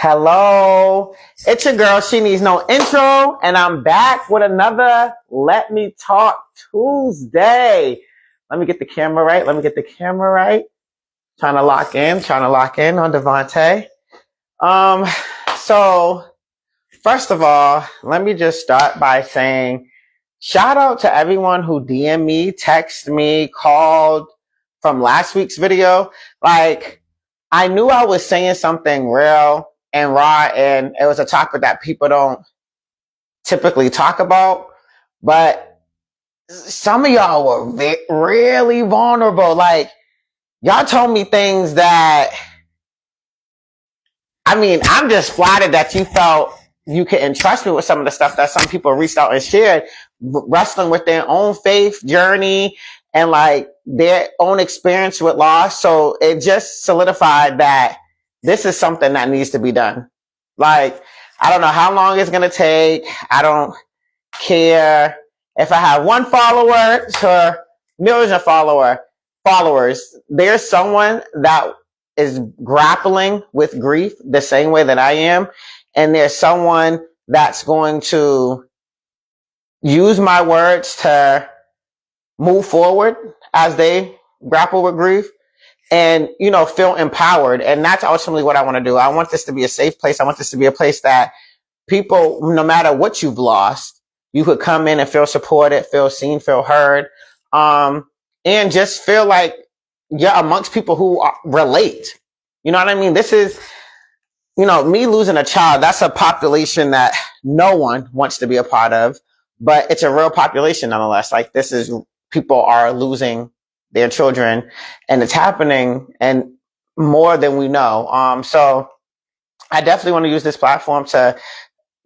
Hello, it's your girl, She Needs No Intro, and I'm back with another Let Me Talk Tuesday. Let me get the camera right. Trying to lock in on Devontae. So first of all, let me just start by saying shout out to everyone who DM'd me, texted me, called from last week's video. Like, I knew I was saying something real and raw, and it was a topic that people don't typically talk about, but some of y'all were really vulnerable. Like, y'all told me things that, I mean, I'm just flattered that you felt you could entrust me with some of the stuff that some people reached out and shared, wrestling with their own faith journey and like their own experience with loss. So it just solidified that this is something that needs to be done. Like, I don't know how long it's going to take. I don't care if I have one follower to millions of followers. There's someone that is grappling with grief the same way that I am. And there's someone that's going to use my words to move forward as they grapple with grief and, you know, feel empowered. And that's ultimately what I want to do. I want this to be a safe place. I want this to be a place that people, no matter what you've lost, you could come in and feel supported, feel seen, feel heard, and just feel like you're amongst people who relate. You know what I mean? This is, you know, me losing a child, that's a population that no one wants to be a part of, but it's a real population nonetheless. Like, this is, people are losing their children and it's happening and more than we know. So I definitely want to use this platform to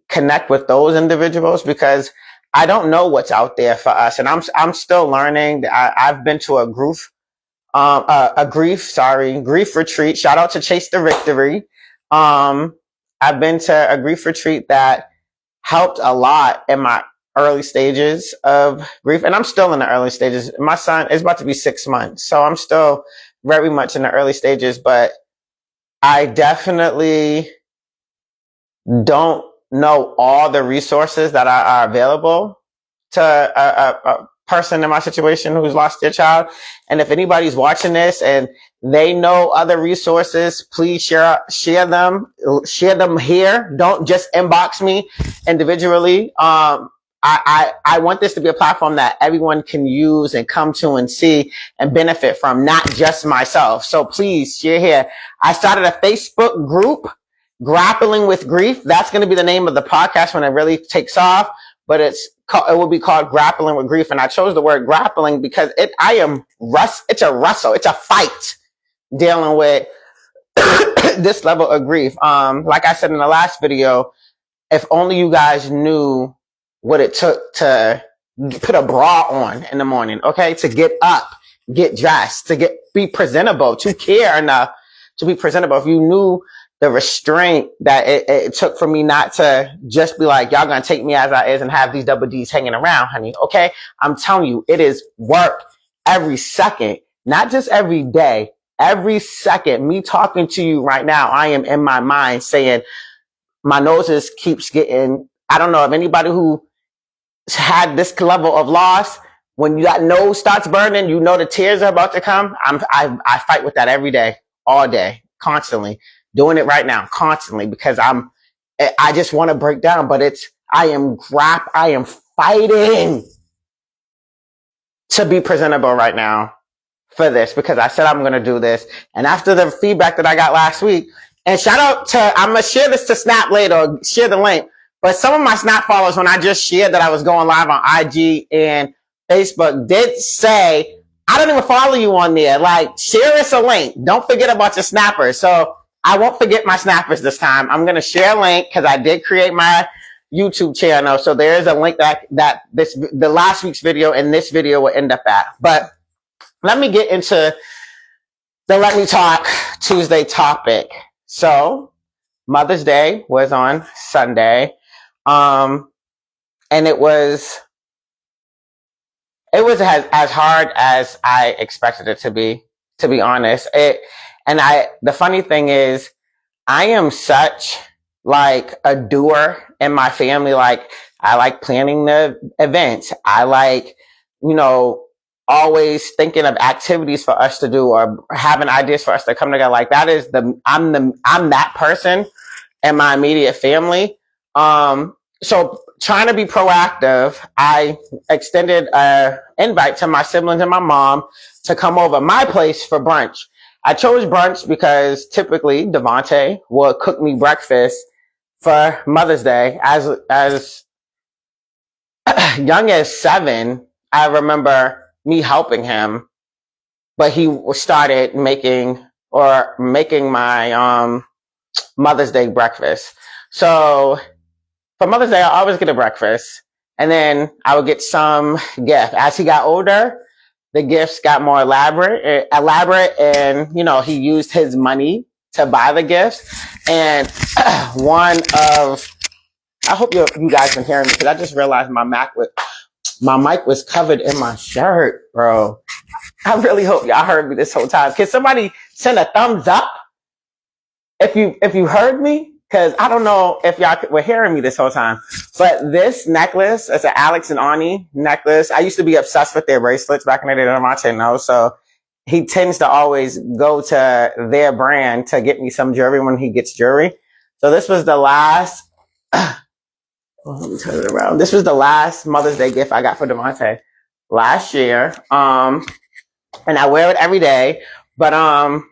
connect with those individuals because I don't know what's out there for us. And I'm still learning. I've been to a grief retreat. Shout out to Chase the Victory. I've been to a grief retreat that helped a lot in my early stages of grief. And I'm still in the early stages. My son is about to be 6 months. So I'm still very much in the early stages, but I definitely don't know all the resources that are available to a person in my situation who's lost their child. And if anybody's watching this and they know other resources, please share them here. Don't just inbox me individually. I want this to be a platform that everyone can use and come to and see and benefit from, not just myself. So please share here. I started a Facebook group, Grappling with Grief. That's going to be the name of the podcast when it really takes off, but it will be called Grappling with Grief. And I chose the word grappling because it's a wrestle. It's a fight dealing with this level of grief. Like I said in the last video, if only you guys knew what it took to put a bra on in the morning, okay? To get up, get dressed, to be presentable, to care enough to be presentable. If you knew the restraint that it took for me not to just be like, y'all gonna take me as I is and have these double D's hanging around, honey, okay? I'm telling you, it is work every second, not just every day, every second. Me talking to you right now, I am in my mind saying, my nose keeps getting, I don't know if anybody who had this level of loss, when that nose starts burning, you know the tears are about to come. I fight with that every day, all day, constantly. Doing it right now, constantly, because I just want to break down, but I am fighting to be presentable right now for this because I said I'm going to do this. And after the feedback that I got last week, and shout out to, I'm going to share this to Snap later, or share the link, but some of my Snap followers, when I just shared that I was going live on IG and Facebook, did say, I don't even follow you on there. Like, share us a link. Don't forget about your snappers. So I won't forget my snappers this time. I'm going to share a link because I did create my YouTube channel. So there is a link that the last week's video and this video will end up at. But let me get into the Let Me Talk Tuesday topic. So Mother's Day was on Sunday. And it was as hard as I expected it to be honest. The funny thing is, I am such like a doer in my family. Like I like planning the events. I like, you know, always thinking of activities for us to do or having ideas for us to come together. Like that is I'm that person in my immediate family. So trying to be proactive, I extended an invite to my siblings and my mom to come over my place for brunch. I chose brunch because typically Devontae would cook me breakfast for Mother's Day. As young as 7, I remember me helping him, but he started making my Mother's Day breakfast. So for Mother's Day, I always get a breakfast, and then I would get some gift. As he got older, the gifts got more elaborate, and you know, he used his money to buy the gifts. And one of, I hope you guys been hearing me because I just realized my mic was covered in my shirt, bro. I really hope y'all heard me this whole time. Can somebody send a thumbs up if you heard me? Because I don't know if y'all were hearing me this whole time. But this necklace, it's an Alex and Ani necklace. I used to be obsessed with their bracelets back in the day. Devontae knows. So he tends to always go to their brand to get me some jewelry when he gets jewelry. So this was the last, let me turn it around. This was the last Mother's Day gift I got for Devontae last year. And I wear it every day. But I'm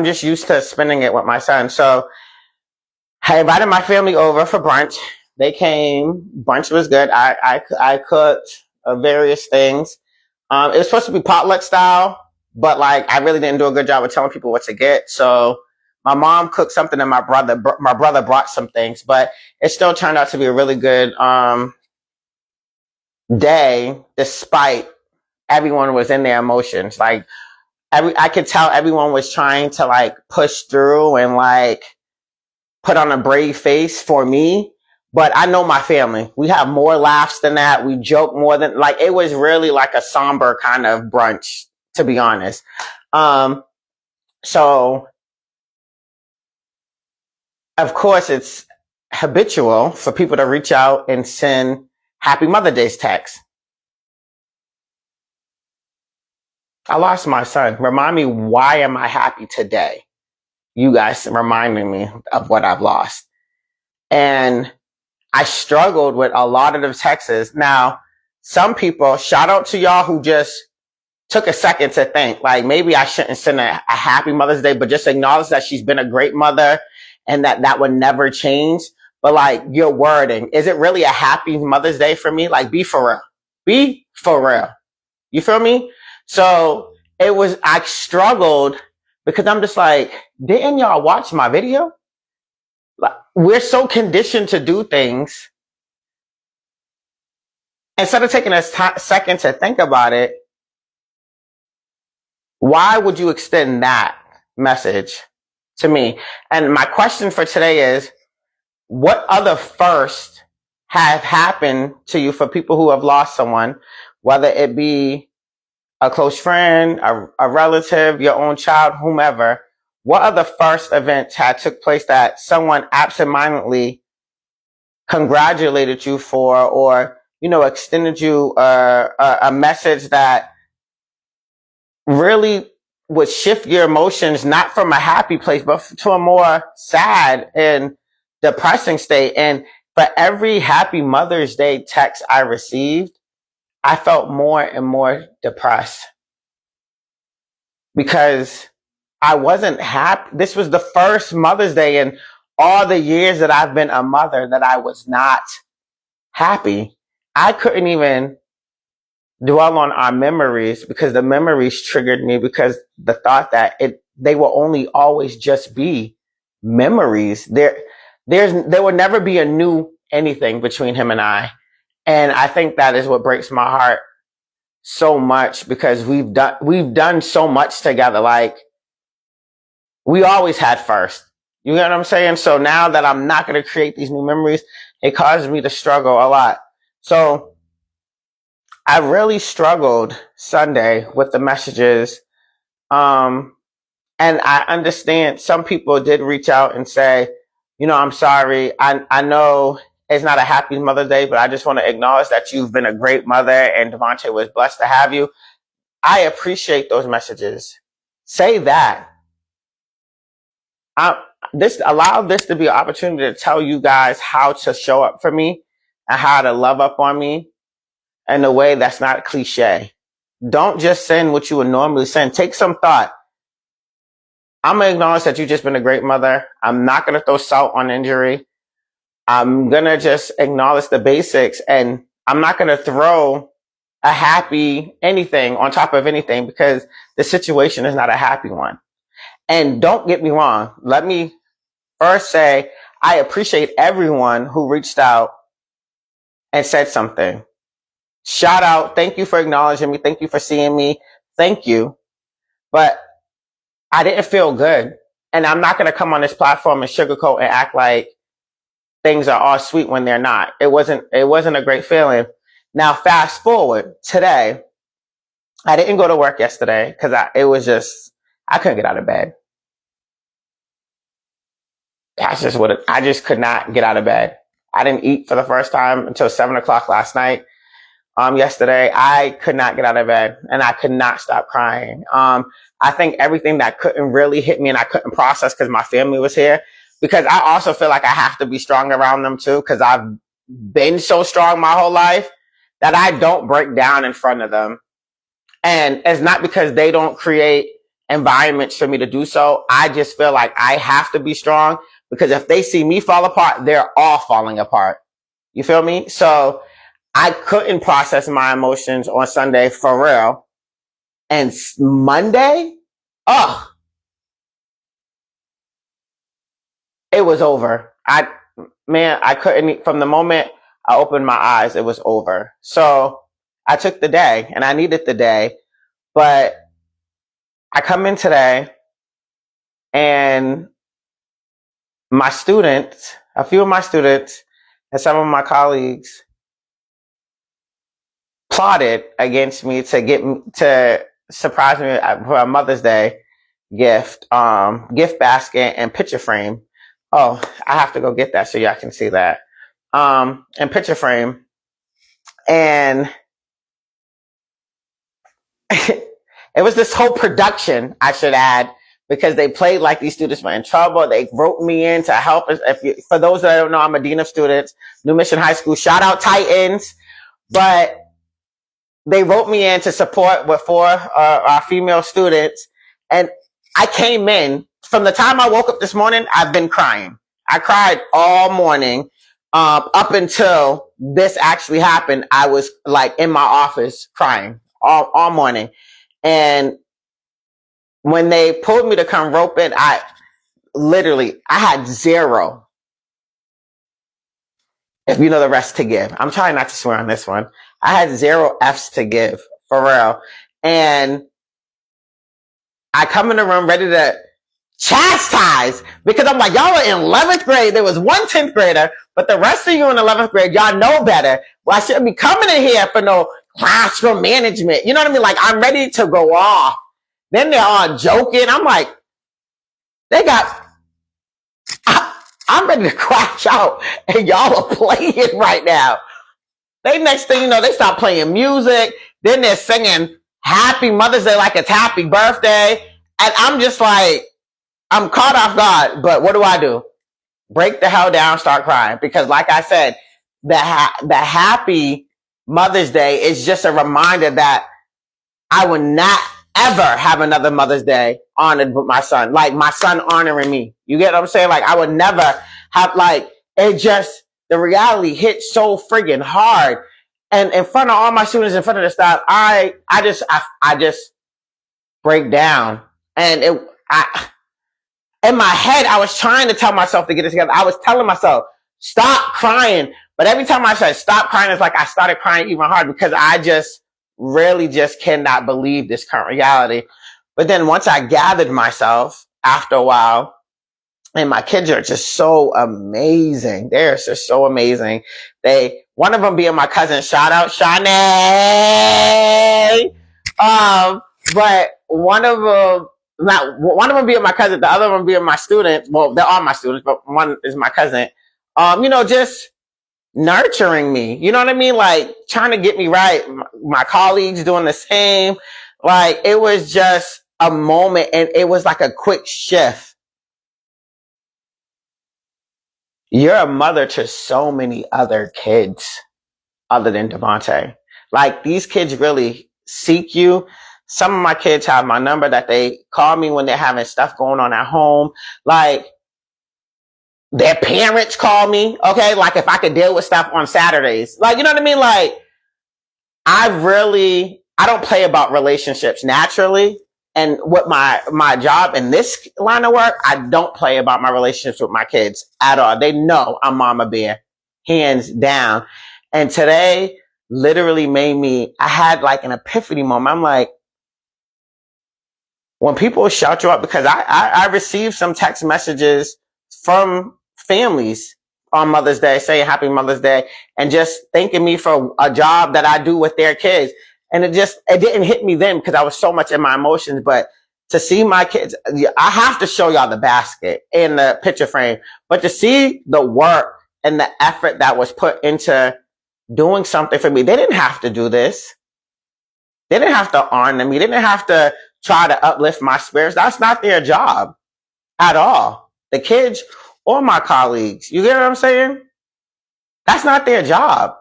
just used to spending it with my son. So I invited my family over for brunch. They came. Brunch was good. I cooked various things. It was supposed to be potluck style, but like I really didn't do a good job of telling people what to get. So my mom cooked something, and my brother brought some things. But it still turned out to be a really good day, despite everyone was in their emotions. Like I could tell everyone was trying to like push through and like put on a brave face for me. But I know my family. We have more laughs than that. We joke more than, like, it was really like a somber kind of brunch, to be honest. So of course it's habitual for people to reach out and send Happy Mother's Day texts. I lost my son. Remind me, why am I happy today? You guys reminding me of what I've lost. And I struggled with a lot of the texts. Now, some people, shout out to y'all who just took a second to think, like, maybe I shouldn't send a Happy Mother's Day, but just acknowledge that she's been a great mother and that would never change. But like your wording, is it really a Happy Mother's Day for me? Like, be for real. Be for real. You feel me? So I struggled because I'm just like, didn't y'all watch my video? Like, we're so conditioned to do things. Instead of taking a second to think about it, why would you extend that message to me? And my question for today is, what other firsts have happened to you for people who have lost someone, whether it be a close friend, a relative, your own child, whomever? What other first events had took place that someone absentmindedly congratulated you for, or, you know, extended you a message that really would shift your emotions, not from a happy place, but to a more sad and depressing state? And for every Happy Mother's Day text I received, I felt more and more depressed because I wasn't happy. This was the first Mother's Day in all the years that I've been a mother that I was not happy. I couldn't even dwell on our memories because the memories triggered me, because the thought that they will only always just be memories. There will never be a new anything between him and I. And I think that is what breaks my heart so much, because we've done so much together. Like, we always had first. You know what I'm saying? So now that I'm not going to create these new memories, it causes me to struggle a lot. So I really struggled Sunday with the messages. And I understand some people did reach out and say, I'm sorry. I know it's not a happy Mother's Day, but I just want to acknowledge that you've been a great mother and Devontae was blessed to have you. I appreciate those messages. Say that. Allow this to be an opportunity to tell you guys how to show up for me and how to love up on me in a way that's not cliche. Don't just send what you would normally send. Take some thought. I'm going to acknowledge that you've just been a great mother. I'm not going to throw salt on injury. I'm going to just acknowledge the basics, and I'm not going to throw a happy anything on top of anything because the situation is not a happy one. And don't get me wrong. Let me first say I appreciate everyone who reached out and said something. Shout out. Thank you for acknowledging me. Thank you for seeing me. Thank you. But I didn't feel good. And I'm not going to come on this platform and sugarcoat and act like things are all sweet when they're not. It wasn't a great feeling. Now, fast forward today. I didn't go to work yesterday because I couldn't get out of bed. That's just I just could not get out of bed. I didn't eat for the first time until 7:00 last night. Yesterday, I could not get out of bed and I could not stop crying. I think everything that couldn't really hit me and I couldn't process because my family was here, because I also feel like I have to be strong around them too, because I've been so strong my whole life that I don't break down in front of them. And it's not because they don't create environments for me to do so. I just feel like I have to be strong because if they see me fall apart, they're all falling apart. You feel me? So I couldn't process my emotions on Sunday for real. And Monday, it was over. I couldn't, from the moment I opened my eyes, it was over. So I took the day and I needed the day, but I come in today and a few of my students and some of my colleagues plotted against me to surprise me for a Mother's Day gift basket and picture frame. Oh, I have to go get that so y'all can see that. And picture frame. And it was this whole production, I should add, because they played like these students were in trouble. They wrote me in to help us. For those that don't know, I'm a dean of students, New Mission High School. Shout out Titans. But they wrote me in to support with four our female students. And I came in. From the time I woke up this morning, I've been crying. I cried all morning. Up until this actually happened, I was like in my office crying all morning. And when they pulled me to come rope it, I had zero, if you know the rest, to give. I'm trying not to swear on this one. I had 0 F's to give, for real. And I come in the room ready to chastise because I'm like, y'all are in 11th grade. There was one 10th grader, but the rest of you in 11th grade, y'all know better. Well, I shouldn't be coming in here for no classroom management. You know what I mean? Like, I'm ready to go off. Then they're all joking. I'm like, I'm ready to crash out and y'all are playing right now. Next thing you know, they start playing music. Then they're singing Happy Mother's Day like it's happy birthday. And I'm just like, I'm caught off guard. But what do? Break the hell down, start crying. Because like I said, the happy Mother's Day is just a reminder that I would not ever have another Mother's Day honored with my son. Like my son honoring me. You get what I'm saying? Like I would never have, like, it just, the reality hit so friggin' hard. And in front of all my students, in front of the staff, I just break down. And in my head, I was trying to tell myself to get it together. I was telling myself, stop crying. But every time I said stop crying, it's like I started crying even harder because I just really just cannot believe this current reality. But then once I gathered myself after a while, and my kids are just so amazing. They're just so amazing. One of them being my cousin, shout out Shanae. But one of them not one of them being my cousin, the other one being my student. Well, they are my students, but one is my cousin. Just nurturing me. You know what I mean? Like trying to get me right. My colleagues doing the same. Like it was just a moment, and it was like a quick shift. You're a mother to so many other kids other than Devontae. Like these kids really seek you. Some of my kids have my number that they call me when they're having stuff going on at home. Like their parents call me. Okay. Like if I could deal with stuff on Saturdays, like, you know what I mean? Like I don't play about relationships naturally. And with my job in this line of work, I don't play about my relationships with my kids at all. They know I'm Mama Bear, hands down. And today literally I had like an epiphany moment. I'm like, when people shout you up, because I received some text messages from families on Mother's Day saying Happy Mother's Day and just thanking me for a job that I do with their kids. And it didn't hit me then because I was so much in my emotions. But to see my kids, I have to show y'all the basket in the picture frame, but to see the work and the effort that was put into doing something for me. They didn't have to do this. They didn't have to honor me. They didn't have to try to uplift my spirits. That's not their job at all. The kids or my colleagues. You get what I'm saying? That's not their job.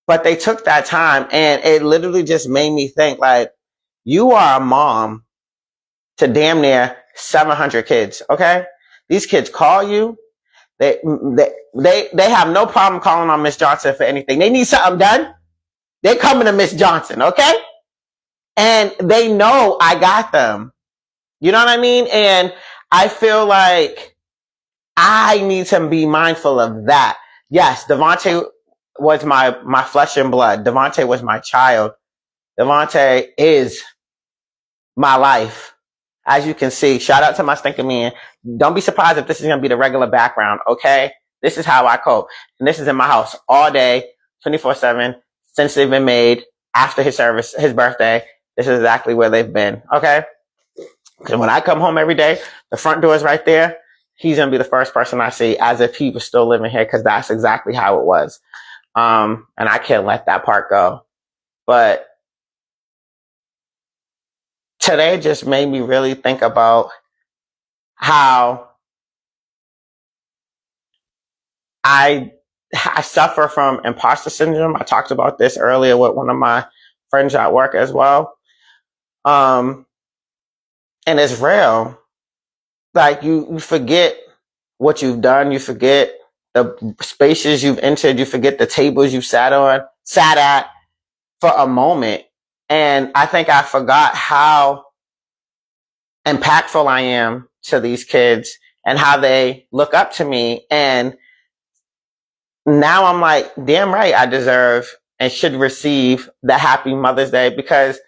But they took that time, and it literally just made me think, like, you are a mom to damn near 700 kids, okay? These kids call you. They have no problem calling on Miss Johnson for anything. They need something done. They're coming to Miss Johnson, okay? And they know I got them. You know what I mean? And I feel like I need to be mindful of that. Yes, Devontae was my flesh and blood. Devontae was my child. Devontae is my life. As you can see, shout out to my stinking man. Don't be surprised if this is going to be the regular background, okay? This is how I cope. And this is in my house all day, 24/7, since they've been made, after his birthday. This is exactly where they've been, okay? Because when I come home every day, the front door is right there. He's going to be the first person I see as if he was still living here, because that's exactly how it was. And I can't let that part go. But today just made me really think about how I suffer from imposter syndrome. I talked about this earlier with one of my friends at work as well. And it's real. Like you forget what you've done. You forget the spaces you've entered. You forget the tables you sat at for a moment. And I think I forgot how impactful I am to these kids and how they look up to me. And now I'm like, damn right, I deserve and should receive the Happy Mother's Day, because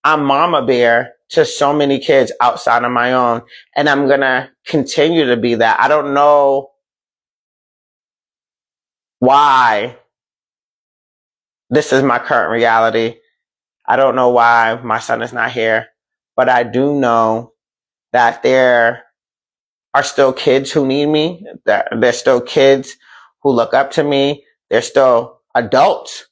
I'm Mama Bear to so many kids outside of my own. And I'm going to continue to be that. I don't know why this is my current reality. I don't know why my son is not here, but I do know that there are still kids who need me. There's still kids who look up to me. There's still adults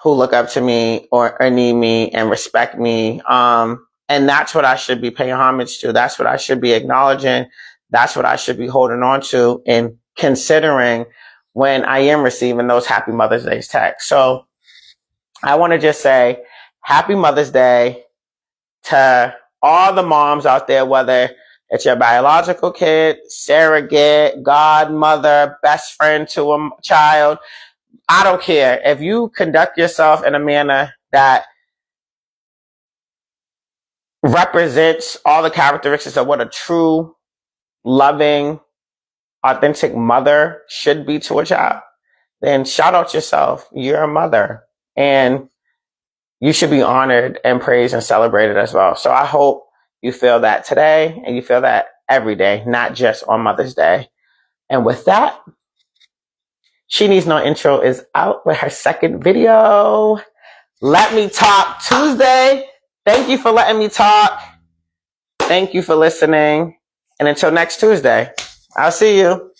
who look up to me or need me and respect me. And that's what I should be paying homage to. That's what I should be acknowledging. That's what I should be holding on to and considering when I am receiving those Happy Mother's Day texts. So I want to just say Happy Mother's Day to all the moms out there, whether it's your biological kid, surrogate, godmother, best friend to a child. I don't care. If you conduct yourself in a manner that represents all the characteristics of what a true, loving, authentic mother should be to a child, then shout out yourself. You're a mother, and you should be honored and praised and celebrated as well. So I hope you feel that today, and you feel that every day, not just on Mother's Day. And with that, She Needs No Intro is out with her second video. Let Me Talk Tuesday. Thank you for letting me talk. Thank you for listening. And until next Tuesday, I'll see you.